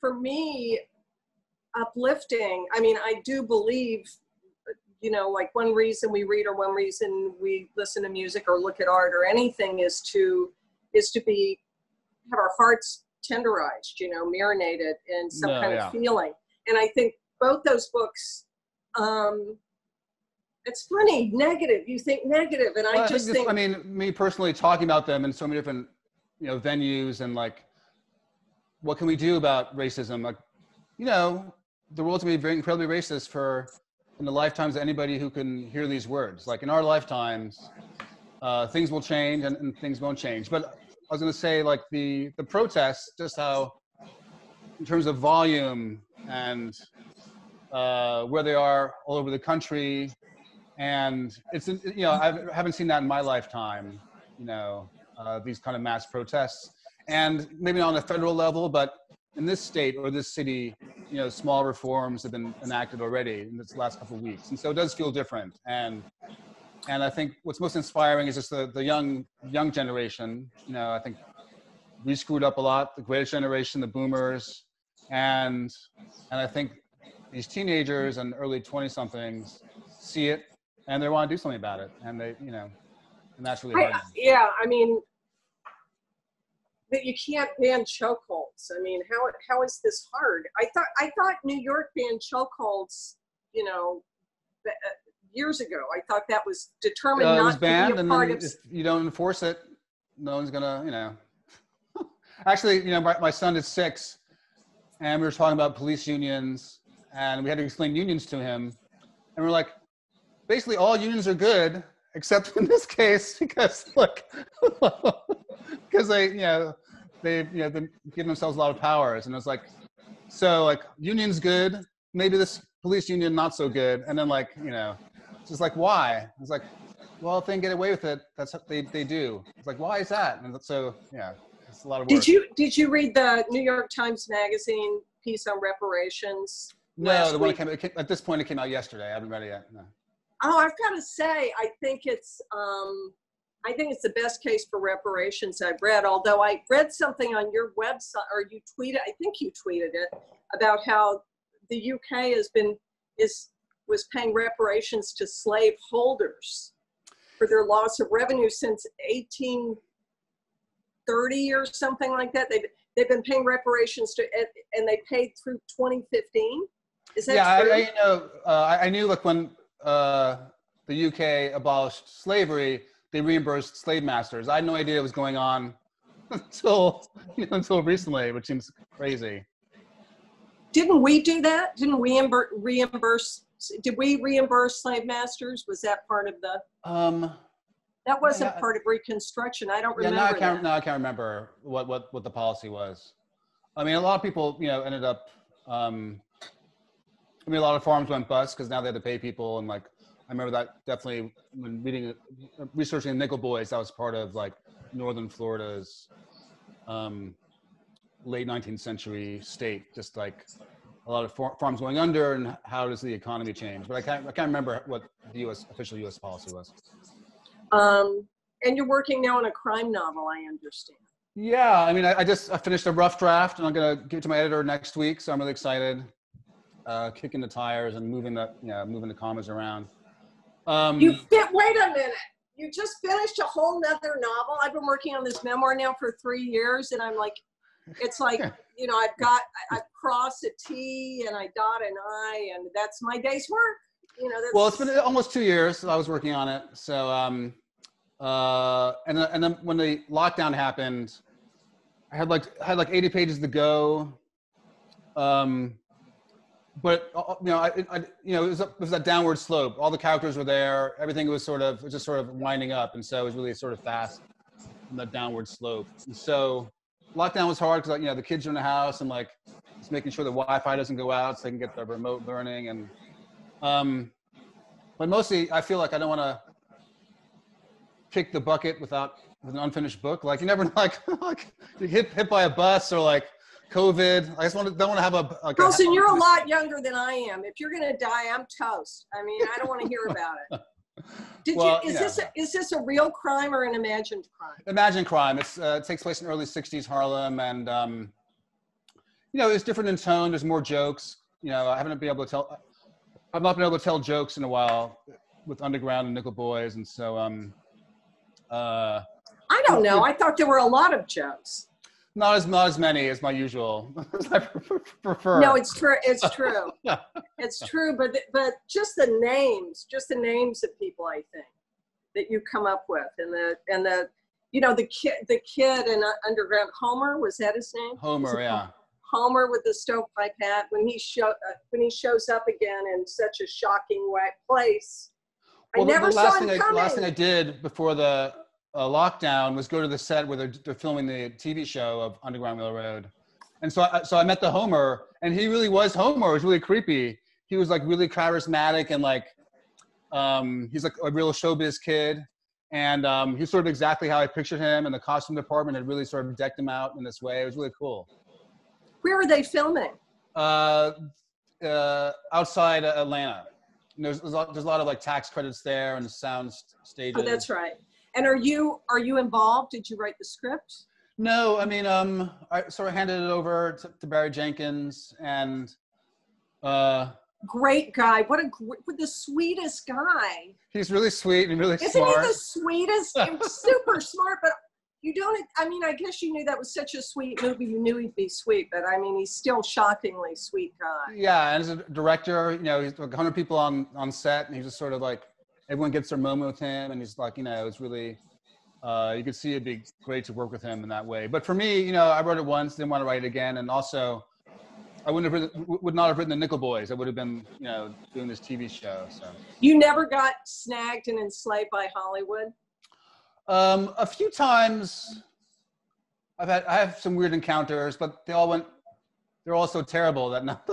Speaker 3: for me, uplifting. I do believe, you know, like one reason we read or one reason we listen to music or look at art or anything is to have our hearts tenderized, you know, marinated in some kind of feeling. And I think both those books, it's funny, negative, you think negative, and I just think,
Speaker 2: I mean, me personally talking about them in so many different, you know, venues and like, what can we do about racism? Like, you know, the world's gonna be very incredibly racist in the lifetimes of anybody who can hear these words. Like in our lifetimes, things will change and things won't change. But I was gonna say, like the protests, just how, in terms of volume and where they are all over the country, and it's, you know, I haven't seen that in my lifetime, you know, these kind of mass protests. And maybe not on a federal level, but in this state or this city, you know, small reforms have been enacted already in this last couple of weeks. And so it does feel different. And I think what's most inspiring is just the young generation. You know, I think we screwed up a lot, the greatest generation, the boomers. And I think these teenagers and early 20-somethings see it and they want to do something about it. And they, you know, and that's really hard.
Speaker 3: Yeah, I mean, that you can't ban chokeholds. I mean, how is this hard? I thought New York banned chokeholds, you know, years ago. I thought that was determined not to be a part of.
Speaker 2: If you don't enforce it, no one's gonna, you know. Actually, you know, my son is 6, and we were talking about police unions, and we had to explain unions to him, and we're like, basically all unions are good, except in this case, because like, because they, you know, they've been giving themselves a lot of powers, and it's like, so like union's good, maybe this police union not so good, and then like, you know, it's just like, why? It's like, well, if they can get away with it, that's what they do. It's like, why is that? And so, yeah, it's a lot of work.
Speaker 3: Did you read the New York Times Magazine piece on reparations?
Speaker 2: No, the one that came, at this point, it came out yesterday. I haven't read it yet. No.
Speaker 3: Oh, I've got to say, I think it's the best case for reparations I've read, although I read something on your website, or you tweeted, I think you tweeted it, about how the UK was paying reparations to slave holders for their loss of revenue since 1830 or something like that. They've been paying reparations to, and they paid through 2015. Is that true?
Speaker 2: I knew like when the UK abolished slavery, they reimbursed slave masters. I had no idea it was going on until recently, which seems crazy.
Speaker 3: Didn't we do that? Didn't we reimburse? Did we reimburse slave masters? Was that part of the? That wasn't part of Reconstruction. I don't remember.
Speaker 2: I can't remember what the policy was. I mean, a lot of people, you know, ended up. I mean, a lot of farms went bust because now they had to pay people, and like I remember that definitely when researching the Nickel Boys. That was part of like northern Florida's late 19th century state, just like a lot of farms going under, and how does the economy change? But I can't remember what the official U.S. policy was.
Speaker 3: And you're working now on a crime novel, I understand.
Speaker 2: Yeah, I mean, I finished a rough draft, and I'm gonna give it to my editor next week, so I'm really excited. Kicking the tires and moving the commas around.
Speaker 3: Wait a minute. You just finished a whole nother novel. I've been working on this memoir now for 3 years, and I'm like, it's like, you know, I cross a T and I dot an I, and that's my day's work. You know,
Speaker 2: well, it's been almost 2 years I was working on it. So, and then when the lockdown happened, I had like 80 pages to go. But you know, it was that downward slope. All the characters were there. Everything was just sort of winding up, and so it was really sort of fast on that downward slope. And so lockdown was hard because, you know, the kids are in the house, and like just making sure the Wi-Fi doesn't go out so they can get the remote learning. And but mostly I feel like I don't want to kick the bucket with an unfinished book. Like you never like you hit by a bus or like COVID. I just don't want to have a.
Speaker 3: Colson, you're a lot younger than I am. If you're gonna die, I'm toast. I mean, I don't want to hear about it. Is this a real crime or an imagined crime?
Speaker 2: Imagined crime. It takes place in early '60s Harlem, and you know, it's different in tone. There's more jokes. You know, I haven't been able to tell. I've not been able to tell jokes in a while with Underground and Nickel Boys, and so
Speaker 3: I don't know. I thought there were a lot of jokes.
Speaker 2: not as many as my usual. As I prefer.
Speaker 3: No, it's true. It's true. It's true. But just the names of people, I think, that you come up with, and the you know, the kid in Underground, Homer, was that his name?
Speaker 2: Homer, yeah.
Speaker 3: Homer with the stovepipe hat, when he shows up again in such a shocking place.
Speaker 2: Well,
Speaker 3: I never saw him coming.
Speaker 2: The last thing I did before the lockdown was go to the set where they're filming the TV show of Underground Railroad. And so I met the Homer, and he really was Homer. It was really creepy. He was like really charismatic, and like he's like a real showbiz kid. And he's sort of exactly how I pictured him, and the costume department had really sort of decked him out in this way. It was really cool.
Speaker 3: Where were they filming?
Speaker 2: Outside Atlanta. And there's a lot of like tax credits there and sound stages.
Speaker 3: Oh, that's right. And are you involved? Did you write the script?
Speaker 2: No, I mean, I sort of handed it over to Barry Jenkins, and
Speaker 3: great guy. What the sweetest guy.
Speaker 2: He's really sweet and really smart.
Speaker 3: Isn't he the sweetest? Super smart, but you don't, I mean, I guess you knew that was such a sweet movie. You knew he'd be sweet, but I mean, he's still shockingly sweet guy.
Speaker 2: Yeah, and as a director, you know, he's like 100 people on set, and he's just sort of like, everyone gets their moment with him, and he's like, you know, it's really, you could see it'd be great to work with him in that way. But for me, you know, I wrote it once, didn't want to write it again, and also, I would not have written the Nickel Boys. I would have been, you know, doing this TV show. So
Speaker 3: you never got snagged and enslaved by Hollywood?
Speaker 2: A few times. I have some weird encounters, but they're all so terrible that not.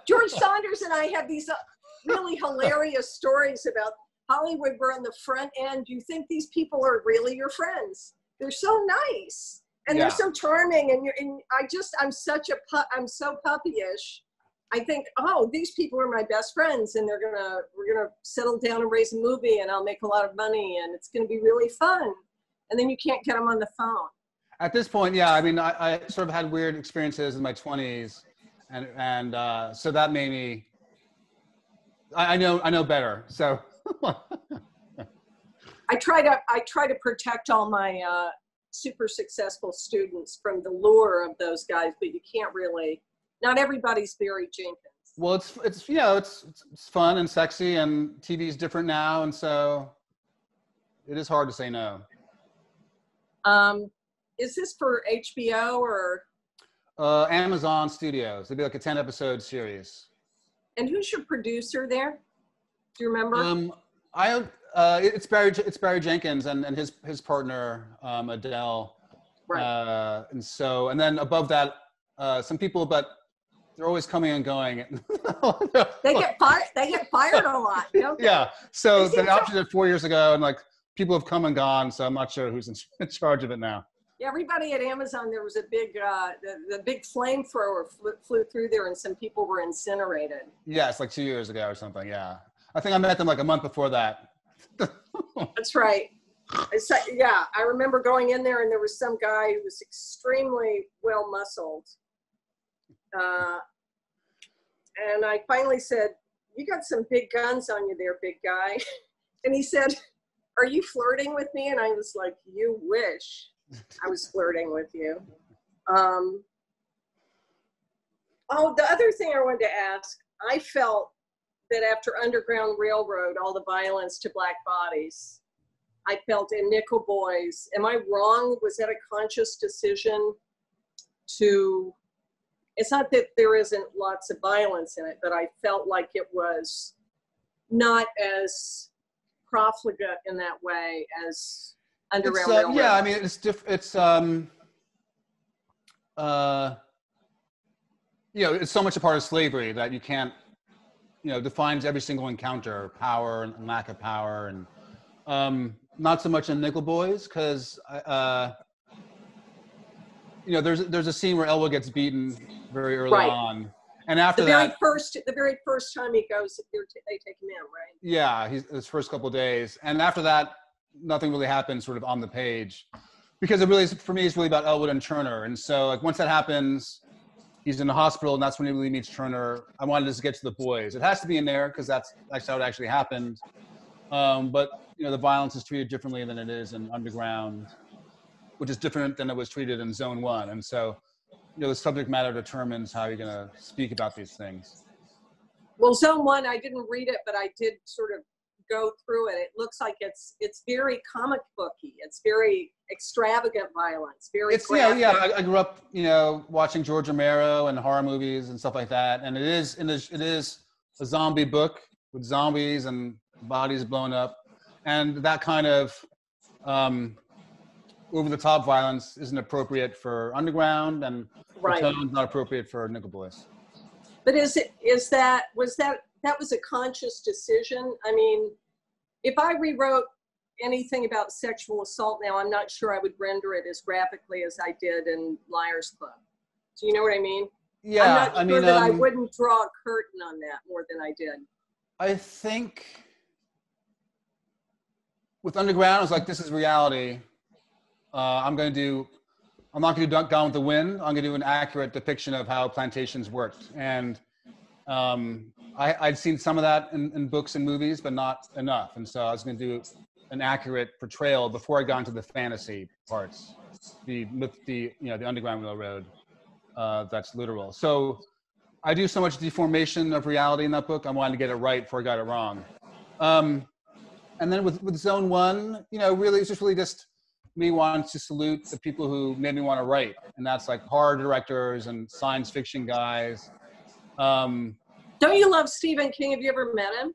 Speaker 3: George Saunders and I have these really hilarious stories about Hollywood. We're on the front end. You think these people are really your friends? They're so nice. And they're so charming, and I'm so puppyish. I think, oh, these people are my best friends, and we're gonna settle down and raise a movie, and I'll make a lot of money, and it's gonna be really fun. And then you can't get them on the phone.
Speaker 2: At this point, yeah, I mean, I sort of had weird experiences in my 20s, and so that made me. I know better. So.
Speaker 3: I try to protect all my. Super successful students from the lure of those guys, but you can't really. Not everybody's Barry Jenkins. Well,
Speaker 2: it's you know, it's fun and sexy, and TV's different now, and so it is hard to say no.
Speaker 3: Is this for HBO or?
Speaker 2: Amazon Studios. It'd be like a 10-episode series.
Speaker 3: And who's your producer there? Do you remember?
Speaker 2: It's Barry Jenkins and his partner Adele,
Speaker 3: right?
Speaker 2: And then above that, some people, but they're always coming and going.
Speaker 3: They get fired a lot, don't they?
Speaker 2: Yeah. So the option did 4 years ago, and like people have come and gone. So I'm not sure who's in charge of it now.
Speaker 3: Yeah, everybody at Amazon, there was a big the big flamethrower flew through there, and some people were incinerated.
Speaker 2: Yeah, it's like 2 years ago or something. Yeah, I think I met them like a month before that.
Speaker 3: That's right. Yeah, I remember going in there, and there was some guy who was extremely well muscled, and I finally said, "You got some big guns on you there, big guy." And he said, "Are you flirting with me?" And I was like, "You wish I was flirting with you." Oh, the other thing I wanted to ask, I felt that after Underground Railroad, all the violence to Black bodies, I felt in Nickel Boys. Am I wrong? Was that a conscious decision to, it's not that there isn't lots of violence in it, but I felt like it was not as profligate in that way as Underground Railroad.
Speaker 2: Yeah, I mean, it's you know, it's so much a part of slavery that you can't, you know, defines every single encounter, power and lack of power, and not so much in Nickel Boys, because you know, there's a scene where Elwood gets beaten very early on, and after the very first time he goes, they take him in, right? Yeah, his first couple of days, and after that, nothing really happens sort of on the page, because it really, for me, it's really about Elwood and Turner, and so like once that happens, he's in the hospital, and that's when he really meets Turner. I wanted to get to the boys. It has to be in there because that's how it actually happened. But the violence is treated differently than it is in Underground, which is different than it was treated in Zone 1. And so, the subject matter determines how you're going to speak about these things.
Speaker 3: Well, Zone 1, I didn't read it, but I did sort of go through it. It looks like it's very comic booky. It's very extravagant violence. Very graphic.
Speaker 2: I grew up watching George Romero and horror movies and stuff like that, and it is a zombie book with zombies and bodies blown up, and that kind of over the top violence isn't appropriate for Underground, and the tone's not appropriate for Nickel Boys.
Speaker 3: But that was a conscious decision? I mean, if I rewrote anything about sexual assault now, I'm not sure I would render it as graphically as I did in Liars Club. Do you know what I mean?
Speaker 2: Yeah,
Speaker 3: I'm not sure that I wouldn't draw a curtain on that more than I did.
Speaker 2: I think with Underground, it's like, this is reality. I'm not going to do Gone with the Wind. I'm going to do an accurate depiction of how plantations worked. And I'd seen some of that in books and movies, but not enough. And so I was going to do an accurate portrayal before I got into the fantasy parts, the Underground Railroad, that's literal. So I do so much deformation of reality in that book. I wanted to get it right before I got it wrong. And then with Zone 1, really, it's just me wanting to salute the people who made me want to write. And that's like horror directors and science fiction guys.
Speaker 3: Don't you love Stephen King? Have you ever met him?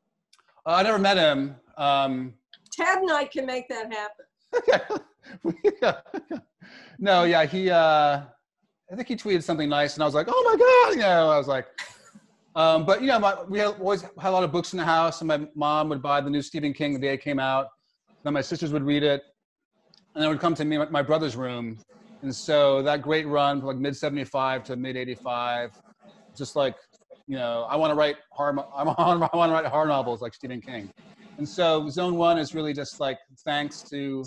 Speaker 2: I never met him.
Speaker 3: Ted and I can make that happen.
Speaker 2: No, yeah, I think he tweeted something nice, and I was like, oh my God, I was like, but we always had a lot of books in the house, and my mom would buy the new Stephen King the day it came out. Then my sisters would read it, and it would come to me, my brother's room. And so that great run from like mid 75 to mid 85, just like, I want to write horror novels like Stephen King. And so Zone 1 is really just like, thanks to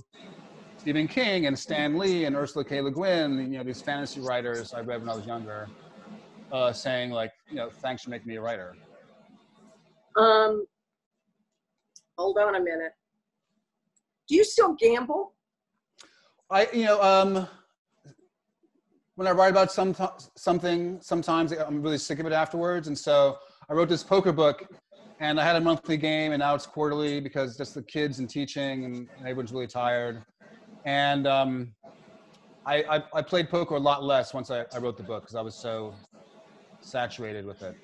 Speaker 2: Stephen King and Stan Lee and Ursula K. Le Guin, these fantasy writers I read when I was younger, saying like, thanks for making me a writer.
Speaker 3: Hold on a minute. Do you still gamble?
Speaker 2: When I write about something, sometimes I'm really sick of it afterwards. And so I wrote this poker book, and I had a monthly game, and now it's quarterly because just the kids and teaching, and everyone's really tired. And I played poker a lot less once I wrote the book because I was so saturated with it.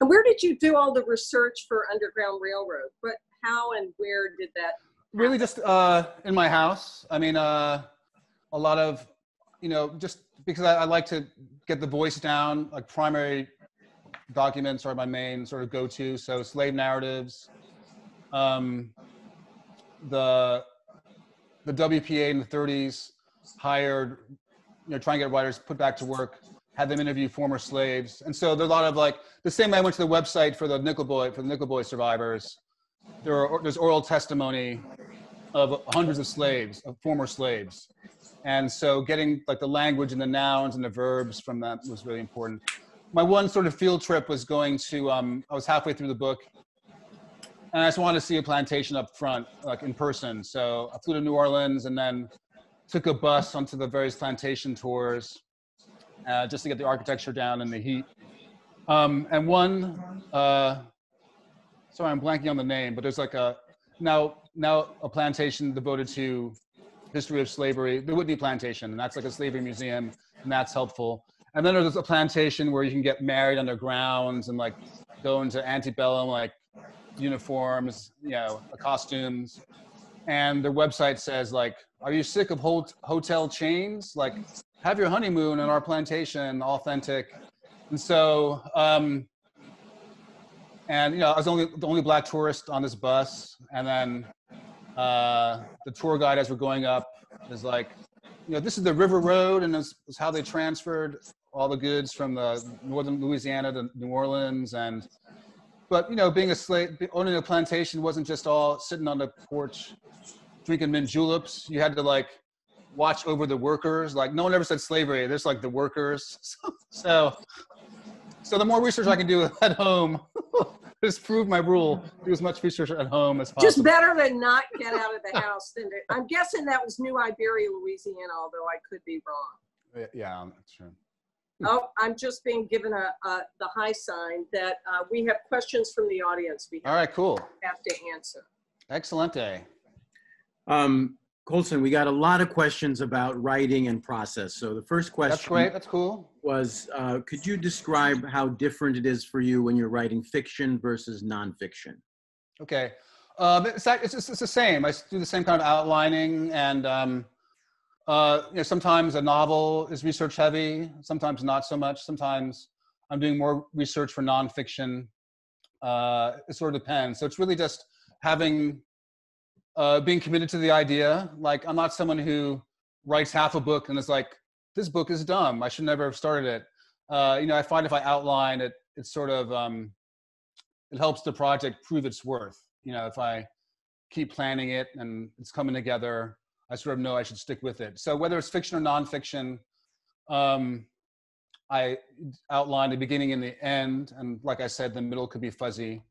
Speaker 3: And where did you do all the research for Underground Railroad? How and where did that happen?
Speaker 2: Really just in my house. I mean, a lot of, just because I like to get the voice down, like primary documents are my main sort of go-to. So slave narratives, the WPA in the 30s hired, trying to get writers put back to work, had them interview former slaves. And so there's a lot of like, the same way I went to the website for the Nickel Boy survivors, there's oral testimony of hundreds of slaves, of former slaves. And so getting like the language and the nouns and the verbs from that was really important. My one sort of field trip was going to, I was halfway through the book, and I just wanted to see a plantation up front, like in person. So I flew to New Orleans and then took a bus onto the various plantation tours just to get the architecture down and the heat. And one, sorry, I'm blanking on the name, but there's like now a plantation devoted to history of slavery, the Whitney Plantation, and that's like a slavery museum, and that's helpful. And then there's a plantation where you can get married underground and like go into antebellum, like uniforms, costumes. And their website says like, are you sick of hotel chains? Like, have your honeymoon in our plantation, authentic. And so, I was the only black tourist on this bus. And then the tour guide, as we're going up, is like, this is the River Road, and this is how they transferred all the goods from the northern Louisiana to New Orleans. But being a slave, owning a plantation wasn't just all sitting on the porch drinking mint juleps. You had to like watch over the workers. Like no one ever said slavery. There's like the workers. So the more research I can do at home, just prove my rule. Do as much research at home as possible.
Speaker 3: Just better than not get out of the house than to, I'm guessing that was New Iberia, Louisiana, although I could be wrong.
Speaker 2: Yeah, that's true.
Speaker 3: Oh, I'm just being given the high sign that we have questions from the audience.
Speaker 2: All right, cool.
Speaker 3: Have to answer.
Speaker 2: Excellente.
Speaker 1: Colson, we got a lot of questions about writing and process. So the first question
Speaker 2: That's great, that's cool.
Speaker 1: was, could you describe how different it is for you when you're writing fiction versus nonfiction?
Speaker 2: Okay, it's the same. I do the same kind of outlining, and you know, sometimes a novel is research heavy, sometimes not so much. Sometimes I'm doing more research for nonfiction. It sort of depends. So it's really just having, being committed to the idea. Like I'm not someone who writes half a book and is like, this book is dumb, I should never have started it. You know, I find if I outline it, it's sort of, it helps the project prove its worth. You know, if I keep planning it and it's coming together, I sort of know I should stick with it. So whether it's fiction or nonfiction, I outline the beginning and the end, and like I said, the middle could be fuzzy.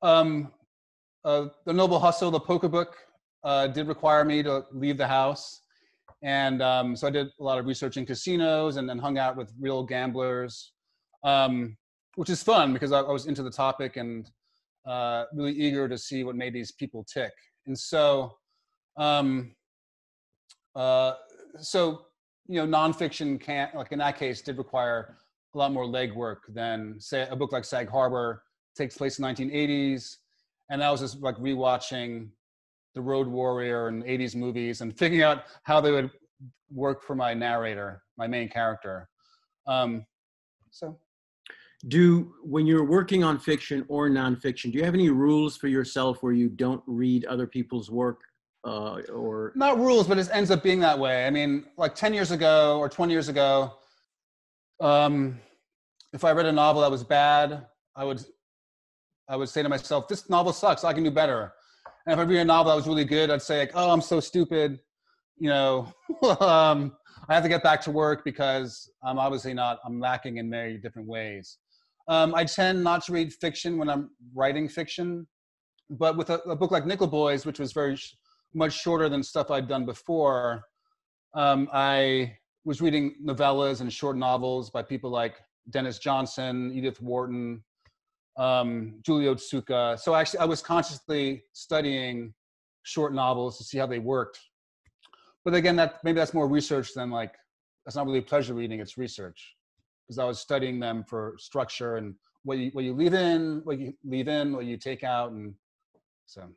Speaker 2: The Noble Hustle, the poker book, did require me to leave the house. And so I did a lot of research in casinos and then hung out with real gamblers, which is fun because I was into the topic and really eager to see what made these people tick. And so, you know, nonfiction can't, like in that case, did require a lot more legwork than, say, a book like Sag Harbor takes place in the 1980s. And I was just like rewatching The Road Warrior and 80s movies and figuring out how they would work for my narrator, my main character. So.
Speaker 1: When you're working on fiction or nonfiction, do you have any rules for yourself where you don't read other people's work? Or
Speaker 2: not rules, but it ends up being that way. I mean, like 10 years ago or 20 years ago, if I read a novel that was bad, I would say to myself, this novel sucks, I can do better. And if I read a novel that was really good, I'd say like, oh, I'm so stupid. You know, I have to get back to work because I'm obviously not, I'm lacking in many different ways. I tend not to read fiction when I'm writing fiction, but with a book like Nickel Boys, which was very much shorter than stuff I'd done before, I was reading novellas and short novels by people like Dennis Johnson, Edith Wharton, Julio Tsuka. So actually, I was consciously studying short novels to see how they worked. But again, maybe that's more research than like, that's not really pleasure reading, it's research. Because I was studying them for structure and what you leave in, what you take out, and so.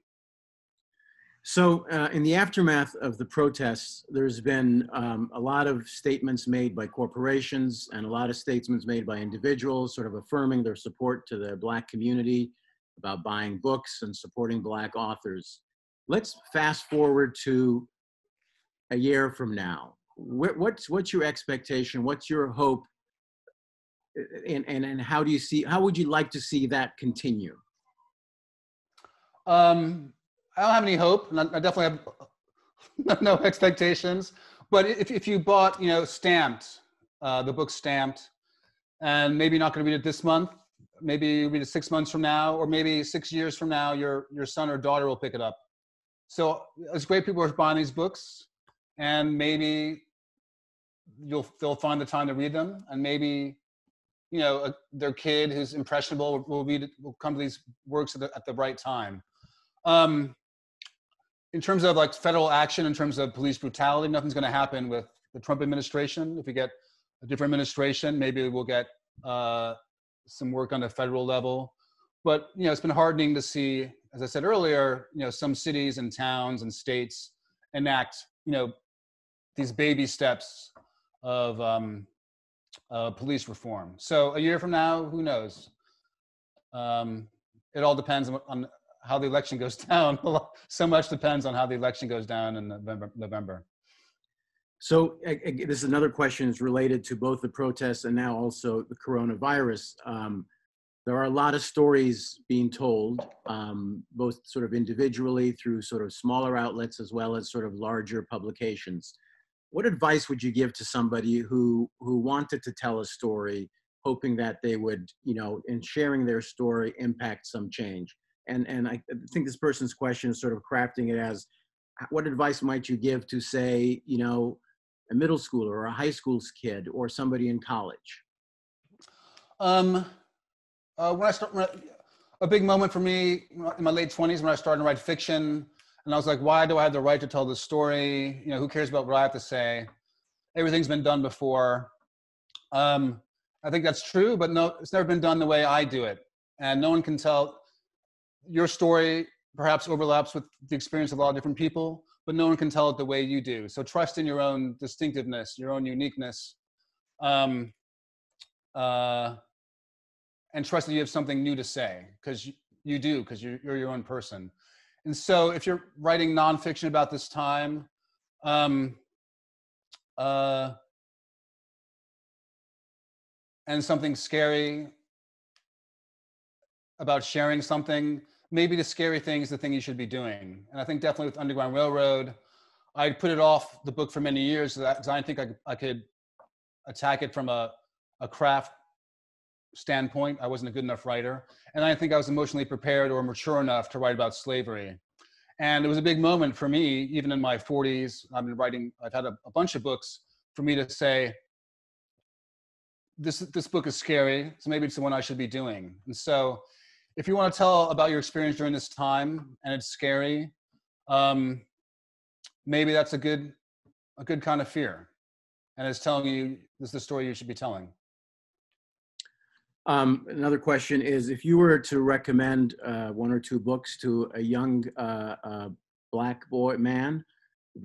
Speaker 1: So in the aftermath of the protests, there's been a lot of statements made by corporations and a lot of statements made by individuals sort of affirming their support to the Black community about buying books and supporting Black authors. Let's fast forward to a year from now. What's your expectation? What's your hope? And how would you like to see that continue?
Speaker 2: I don't have any hope, and I definitely have no expectations. But if you bought, you know, Stamped, the book Stamped, and maybe not going to read it this month, maybe you read it 6 months from now, or maybe 6 years from now, your son or daughter will pick it up. So it's great people are buying these books, and maybe they'll find the time to read them, and maybe, you know, their kid who's impressionable will come to these works at the right time. In terms of like federal action, in terms of police brutality, nothing's going to happen with the Trump administration. If we get a different administration, maybe we'll get some work on the federal level. But, you know, it's been heartening to see, as I said earlier, you know, some cities and towns and states enact, you know, these baby steps of police reform. So a year from now, who knows? It all depends on how the election goes down. So much depends on how the election goes down in November.
Speaker 1: So this is another question is related to both the protests and now also the coronavirus. There are a lot of stories being told, both sort of individually through sort of smaller outlets as well as sort of larger publications. what advice would you give to somebody who wanted to tell a story, hoping that they would, in sharing their story, impact some change? And I think this person's question is sort of crafting it as, what advice might you give to, say, a middle schooler or a high school kid or somebody in college?
Speaker 2: A big moment for me in my late 20s when I started to write fiction, and I was like, why do I have the right to tell this story? Who cares about what I have to say? Everything's been done before. I think that's true, but no, it's never been done the way I do it. And no one can tell. Your story perhaps overlaps with the experience of a lot of different people, but no one can tell it the way you do. So trust in your own distinctiveness, your own uniqueness, and trust that you have something new to say, because you do, because you're your own person. And so if you're writing nonfiction about this time, and something scary about sharing something, maybe the scary thing is the thing you should be doing. And I think definitely with Underground Railroad, I put it off the book for many years because I didn't think I could attack it from a craft standpoint. I wasn't a good enough writer. And I didn't think I was emotionally prepared or mature enough to write about slavery. And it was a big moment for me, even in my 40s. I've had a bunch of books for me to say, this book is scary, so maybe it's the one I should be doing. And so if you want to tell about your experience during this time and it's scary, maybe that's a good kind of fear. And it's telling you this is the story you should be telling.
Speaker 1: Another question is, if you were to recommend one or two books to a young Black man,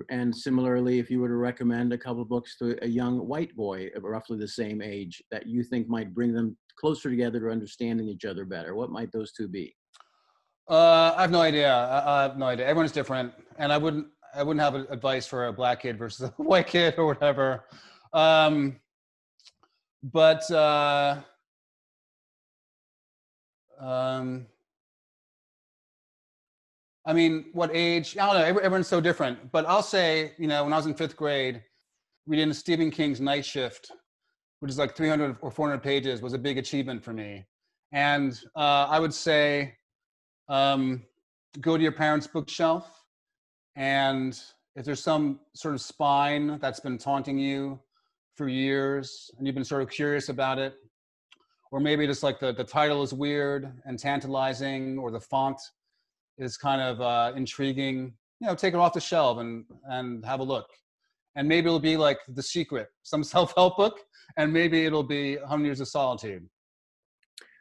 Speaker 1: and similarly, if you were to recommend a couple of books to a young white boy of roughly the same age that you think might bring them closer together to understanding each other better, what might those two be?
Speaker 2: I have no idea. I have no idea. Everyone's different, and I wouldn't have advice for a Black kid versus a white kid or whatever. I mean, what age? I don't know. Everyone's so different. But I'll say, when I was in 5th grade, reading Stephen King's Night Shift, which is like 300 or 400 pages, was a big achievement for me. And I would say, go to your parents' bookshelf, and if there's some sort of spine that's been taunting you for years, and you've been sort of curious about it, or maybe just like the title is weird and tantalizing, or the font is kind of intriguing, take it off the shelf and have a look. And maybe it'll be like The Secret, some self-help book, and maybe it'll be 100 Years of Solitude.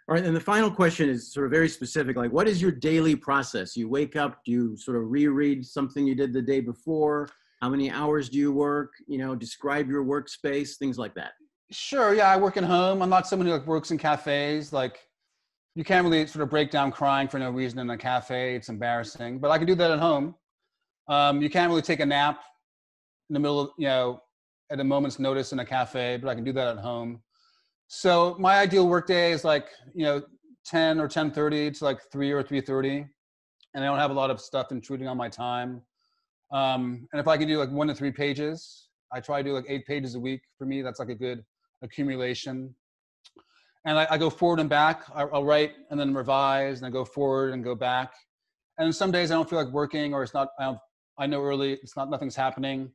Speaker 1: All right, and the final question is sort of very specific. Like, what is your daily process? You wake up, do you sort of reread something you did the day before? How many hours do you work? Describe your workspace, things like that.
Speaker 2: Sure, yeah, I work at home. I'm not someone who works in cafes. Like, you can't really sort of break down crying for no reason in a cafe. It's embarrassing, but I can do that at home. You can't really take a nap in the middle of, at a moment's notice in a cafe, but I can do that at home. So my ideal workday is like, 10 or 10:30 to like 3 or 3:30. And I don't have a lot of stuff intruding on my time. And if I can do like 1 to 3 pages, I try to do like 8 pages a week. For me, that's like a good accumulation. And I go forward and back. I'll write and then revise, and I go forward and go back. And some days I don't feel like working, or I know early nothing's happening.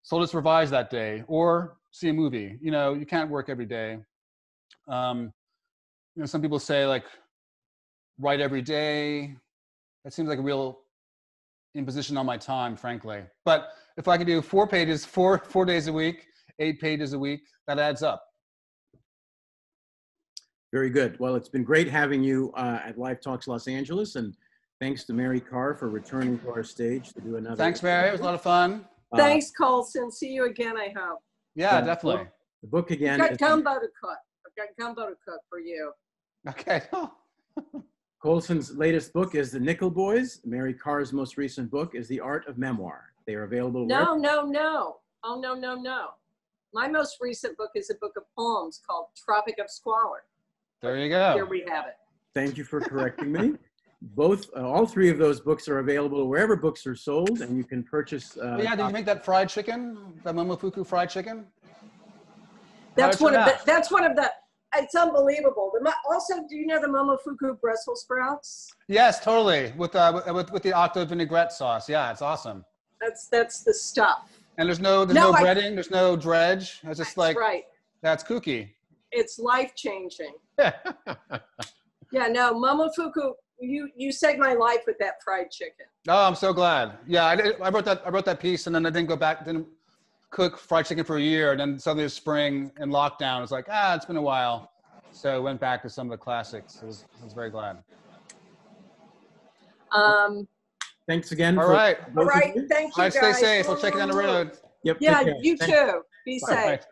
Speaker 2: So I'll just revise that day or see a movie. You can't work every day. Some people say like write every day. That seems like a real imposition on my time, frankly. But if I can do 4 pages, four days a week, 8 pages a week, that adds up.
Speaker 1: Very good. Well, it's been great having you at Live Talks Los Angeles, and thanks to Mary Karr for returning to our stage to do another.
Speaker 2: Thanks, Mary. It was a lot of fun.
Speaker 3: Thanks, Colson. See you again, I hope.
Speaker 2: Yeah, definitely.
Speaker 1: The book again.
Speaker 3: I've got gumbo to cook. I've got gumbo to cook for you.
Speaker 2: Okay.
Speaker 1: Colson's latest book is The Nickel Boys. Mary Karr's most recent book is The Art of Memoir. They are available.
Speaker 3: No. Oh, no. My most recent book is a book of poems called Tropic of Squalor.
Speaker 2: There you go.
Speaker 3: Here we have it.
Speaker 1: Thank you for correcting me. all three of those books are available wherever books are sold, and you can purchase.
Speaker 2: Yeah, did you make that fried chicken? That Momofuku fried chicken?
Speaker 3: That's one of the. It's unbelievable. Also, do you know the Momofuku Brussels sprouts?
Speaker 2: Yes, totally. With the octo vinaigrette sauce. Yeah, it's awesome.
Speaker 3: That's the stuff.
Speaker 2: And there's no breading, there's no dredge. It's just
Speaker 3: That's right.
Speaker 2: That's kooky.
Speaker 3: It's life changing. Yeah, no, Momofuku. You saved my life with that fried chicken.
Speaker 2: Oh, I'm so glad. Yeah, I wrote that piece, and then I didn't cook fried chicken for a year, and then suddenly this spring in lockdown, it's like, it's been a while. So I went back to some of the classics. I was very glad.
Speaker 1: Thanks again.
Speaker 3: All right. Thank you,
Speaker 2: All right,
Speaker 3: guys.
Speaker 2: stay safe. We'll check it on the road.
Speaker 1: Yep.
Speaker 3: Yeah, you too. Be safe.
Speaker 2: Right.